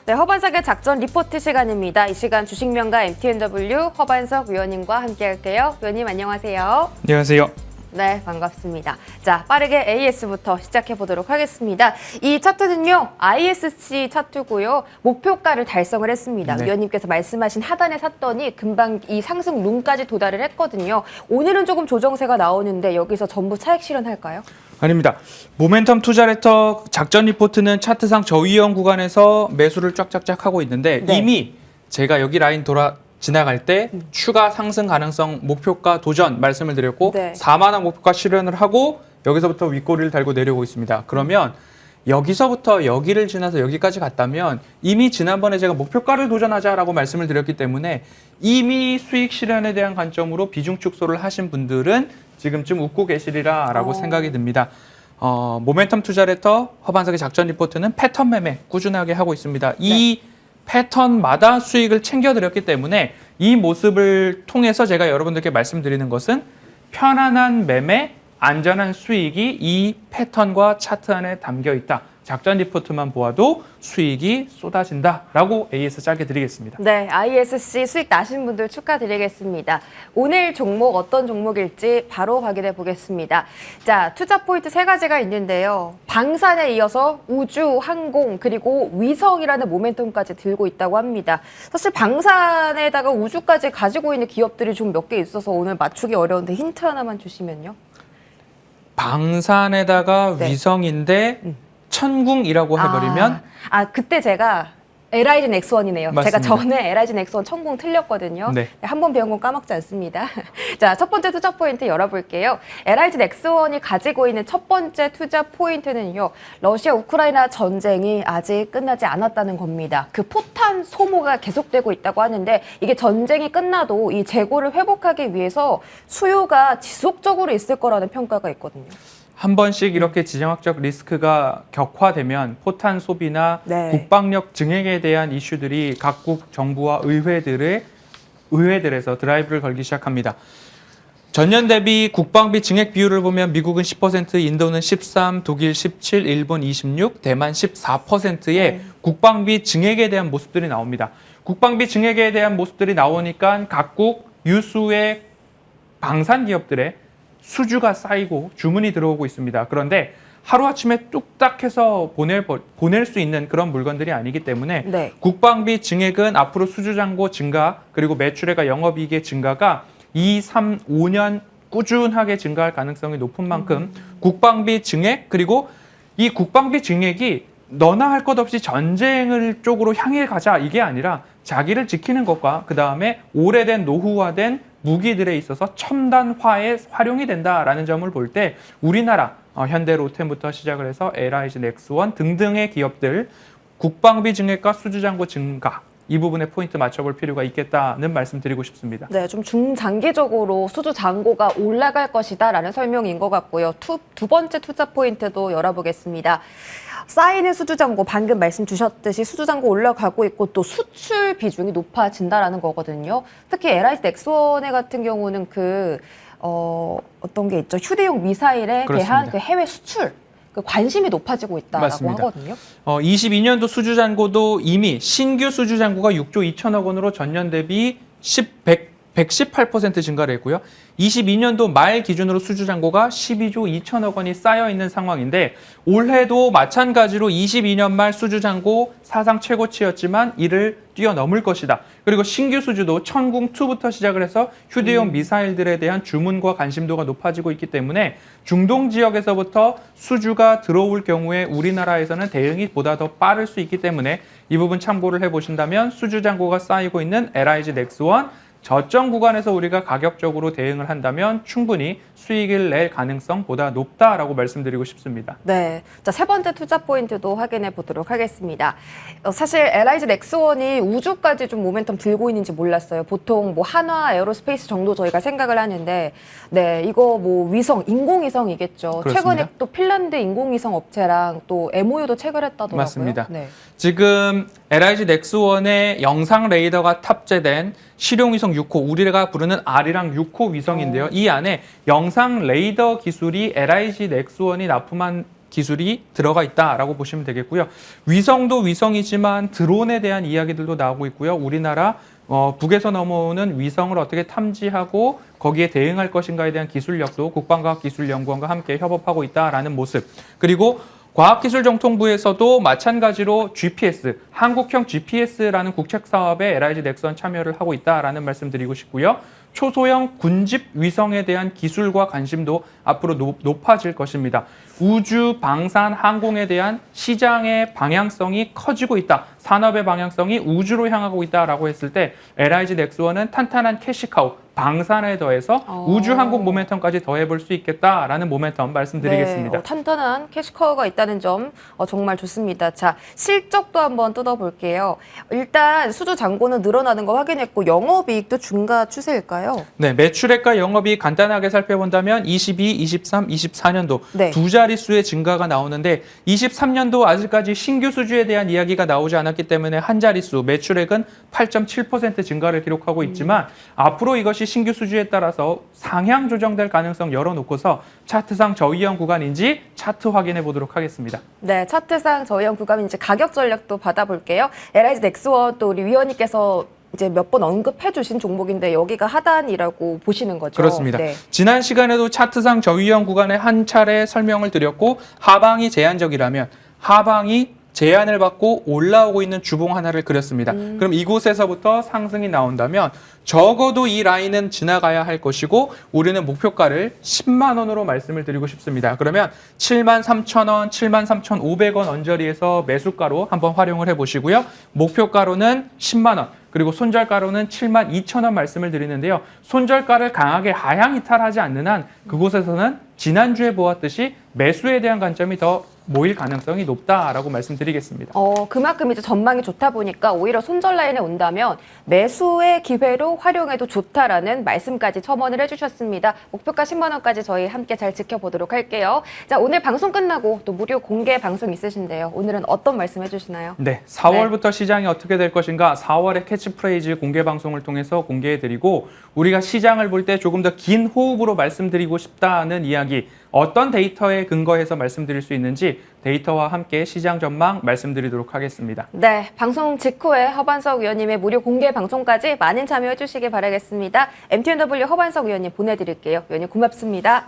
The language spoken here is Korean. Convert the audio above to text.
네, 허반석의 작전 리포트 시간입니다. 이 시간 주식명가 MTNW 허반석 위원님과 함께할게요. 위원님 안녕하세요. 안녕하세요. 네, 반갑습니다. 자, 빠르게 AS부터 시작해 보도록 하겠습니다. 이 차트는요, ISC 차트고요. 목표가를 달성을 했습니다. 네. 위원님께서 말씀하신 하단에 샀더니 금방 이 상승 룸까지 도달을 했거든요. 오늘은 조금 조정세가 나오는데 여기서 전부 차익 실현할까요? 아닙니다. 모멘텀 투자 레터 작전 리포트는 차트상 저위험 구간에서 매수를 쫙쫙쫙 하고 있는데 네. 이미 제가 여기 라인 돌아 지나갈 때 추가 상승 가능성 목표가 도전 말씀을 드렸고 네. 4만 원 목표가 실현을 하고 여기서부터 윗꼬리를 달고 내려오고 있습니다. 그러면 여기서부터 여기를 지나서 여기까지 갔다면 이미 지난번에 제가 목표가를 도전하자라고 말씀을 드렸기 때문에 이미 수익 실현에 대한 관점으로 비중 축소를 하신 분들은 지금쯤 웃고 계시리라라고 생각이 듭니다. 모멘텀 투자 레터 허반석의 작전 리포트는 패턴 매매 꾸준하게 하고 있습니다. 이 패턴마다 수익을 챙겨드렸기 때문에 이 모습을 통해서 제가 여러분들께 말씀드리는 것은 편안한 매매, 안전한 수익이 이 패턴과 차트 안에 담겨 있다. 작전 리포트만 보아도 수익이 쏟아진다라고 AS 짧게 드리겠습니다. 네, ISC 수익 나신 분들 축하드리겠습니다. 오늘 종목 어떤 종목일지 바로 확인해 보겠습니다. 자, 투자 포인트 3가지가 있는데요. 방산에 이어서 우주, 항공, 그리고 위성이라는 모멘텀까지 들고 있다고 합니다. 사실 방산에다가 우주까지 가지고 있는 기업들이 좀 몇 개 있어서 오늘 맞추기 어려운데 힌트 하나만 주시면요. 방산에다가 네. 위성인데 천궁이라고 해버리면 그때 제가 LIG 넥스원이네요. 맞습니다. 제가 전에 LIG 넥스원 천공 틀렸거든요. 네. 한 번 배운 건 까먹지 않습니다. 자, 첫 번째 투자 포인트 열어볼게요. LIG 넥스원이 가지고 있는 첫 번째 투자 포인트는요. 러시아 우크라이나 전쟁이 아직 끝나지 않았다는 겁니다. 그 포탄 소모가 계속되고 있다고 하는데 이게 전쟁이 끝나도 이 재고를 회복하기 위해서 수요가 지속적으로 있을 거라는 평가가 있거든요. 한 번씩 이렇게 지정학적 리스크가 격화되면 포탄 소비나 네. 국방력 증액에 대한 이슈들이 각국 정부와 의회들에서 드라이브를 걸기 시작합니다. 전년 대비 국방비 증액 비율을 보면 미국은 10%, 인도는 13%, 독일 17%, 일본 26%, 대만 14%의 국방비 증액에 대한 모습들이 나옵니다. 국방비 증액에 대한 모습들이 나오니까 각국 유수의 방산 기업들의 수주가 쌓이고 주문이 들어오고 있습니다. 그런데 하루아침에 뚝딱 해서 보낼 수 있는 그런 물건들이 아니기 때문에 네. 국방비 증액은 앞으로 수주 잔고 증가 그리고 매출액과 영업이익의 증가가 2, 3, 5년 꾸준하게 증가할 가능성이 높은 만큼 국방비 증액 그리고 이 국방비 증액이 너나 할 것 없이 전쟁을 쪽으로 향해 가자 이게 아니라 자기를 지키는 것과 그 다음에 오래된 노후화된 무기들에 있어서 첨단화에 활용이 된다라는 점을 볼 때 우리나라 현대로템부터 시작을 해서 LIG 넥스원 등등의 기업들 국방비 증액과 수주잔고 증가 이 부분에 포인트 맞춰볼 필요가 있겠다는 말씀드리고 싶습니다. 네, 좀 중장기적으로 수주 잔고가 올라갈 것이다라는 설명인 것 같고요. 두 번째 투자 포인트도 열어보겠습니다. 쌓이는 수주 잔고 방금 말씀 주셨듯이 수주 잔고 올라가고 있고 또 수출 비중이 높아진다라는 거거든요. 특히 LIG 넥스원의 같은 경우는 어떤 게 있죠? 휴대용 미사일에 그렇습니다. 대한 그 해외 수출 그 관심이 높아지고 있다라고 맞습니다. 하거든요. 22년도 수주 잔고도 이미 신규 수주 잔고가 6조 2천억 원으로 전년 대비 118% 증가를 했고요. 22년도 말 기준으로 수주 잔고가 12조 2천억 원이 쌓여 있는 상황인데 올해도 마찬가지로 22년 말 수주 잔고 사상 최고치였지만 이를 뛰어넘을 것이다. 그리고 신규 수주도 천궁2부터 시작을 해서 휴대용 미사일들에 대한 주문과 관심도가 높아지고 있기 때문에 중동 지역에서부터 수주가 들어올 경우에 우리나라에서는 대응이 보다 더 빠를 수 있기 때문에 이 부분 참고를 해보신다면 수주 잔고가 쌓이고 있는 LIG 넥스원 저점 구간에서 우리가 가격적으로 대응을 한다면 충분히 수익을 낼 가능성보다 높다라고 말씀드리고 싶습니다. 네, 자, 세 번째 투자 포인트도 확인해 보도록 하겠습니다. 사실 LIG 넥스원이 우주까지 좀 모멘텀 들고 있는지 몰랐어요. 보통 뭐 한화 에어로스페이스 정도 저희가 생각을 하는데, 네, 이거 뭐 위성, 인공위성이겠죠. 그렇습니다. 최근에 또 핀란드 인공위성 업체랑 또 MOU도 체결했다더라고요. 맞습니다. 네. 지금 LIG 넥스원에 영상 레이더가 탑재된 실용위성 6호, 우리가 부르는 R이랑 6호 위성인데요. 이 안에 영상 레이더 기술이 LIG 넥스원이 납품한 기술이 들어가 있다라고 보시면 되겠고요. 위성도 위성이지만 드론에 대한 이야기들도 나오고 있고요. 우리나라 북에서 넘어오는 위성을 어떻게 탐지하고 거기에 대응할 것인가에 대한 기술력도 국방과학기술연구원과 함께 협업하고 있다라는 모습. 그리고 과학기술정통부에서도 마찬가지로 GPS, 한국형 GPS라는 국책 사업에 LIG 넥스원 참여를 하고 있다라는 말씀 드리고 싶고요. 초소형 군집 위성에 대한 기술과 관심도 앞으로 높아질 것입니다. 우주, 방산, 항공에 대한 시장의 방향성이 커지고 있다. 산업의 방향성이 우주로 향하고 있다라고 했을 때 LIG 넥스원은 탄탄한 캐시카우, 방산에 더해서 우주 항공 모멘텀까지 더해볼 수 있겠다라는 모멘텀 말씀드리겠습니다. 네, 탄탄한 캐시커가 있다는 점 정말 좋습니다. 자, 실적도 한번 뜯어볼게요. 일단 수주 잔고는 늘어나는 거 확인했고 영업이익도 증가 추세일까요? 네, 매출액과 영업이익 간단하게 살펴본다면 22, 23, 24년도 네. 두 자릿수의 증가가 나오는데 23년도 아직까지 신규 수주에 대한 이야기가 나오지 않았기 때문에 한 자릿수 매출액은 8.7% 증가를 기록하고 있지만 앞으로 이것이 신규 수주에 따라서 상향 조정될 가능성 열어놓고서 차트상 저위험 구간인지 차트 확인해 보도록 하겠습니다. 네, 차트상 저희형 구간인지 가격 전략도 받아볼게요. LIG 넥스원 또 우리 위원님께서 이제 몇 번 언급해 주신 종목인데 여기가 하단이라고 보시는 거죠? 그렇습니다. 네. 지난 시간에도 차트상 저위험 구간에 한 차례 설명을 드렸고 하방이 제한적이라면 하방이 제한을 받고 올라오고 있는 주봉 하나를 그렸습니다. 그럼 이곳에서부터 상승이 나온다면 적어도 이 라인은 지나가야 할 것이고 우리는 목표가를 10만 원으로 말씀을 드리고 싶습니다. 그러면 73,000원, 73,500원 언저리에서 매수가로 한번 활용을 해보시고요. 목표가로는 10만 원. 그리고 손절가로는 72,000원 말씀을 드리는데요. 손절가를 강하게 하향 이탈하지 않는 한 그곳에서는 지난주에 보았듯이 매수에 대한 관점이 더 모일 가능성이 높다라고 말씀드리겠습니다. 그만큼 이제 전망이 좋다 보니까 오히려 손절 라인에 온다면 매수의 기회로 활용해도 좋다라는 말씀까지 첨언을 해주셨습니다. 목표가 10만 원까지 저희 함께 잘 지켜보도록 할게요. 자, 오늘 방송 끝나고 또 무료 공개 방송 있으신데요. 오늘은 어떤 말씀 해주시나요? 네, 4월부터 시장이 어떻게 될 것인가 4월에 캐치프레이즈 공개 방송을 통해서 공개해드리고 우리가 시장을 볼 때 조금 더 긴 호흡으로 말씀드리고 싶다는 이야기 어떤 데이터에 근거해서 말씀드릴 수 있는지 데이터와 함께 시장 전망 말씀드리도록 하겠습니다. 네, 방송 직후에 허반석 위원님의 무료 공개 방송까지 많은 참여해 주시길 바라겠습니다. MTNW 허반석 위원님 보내드릴게요. 위원님 고맙습니다.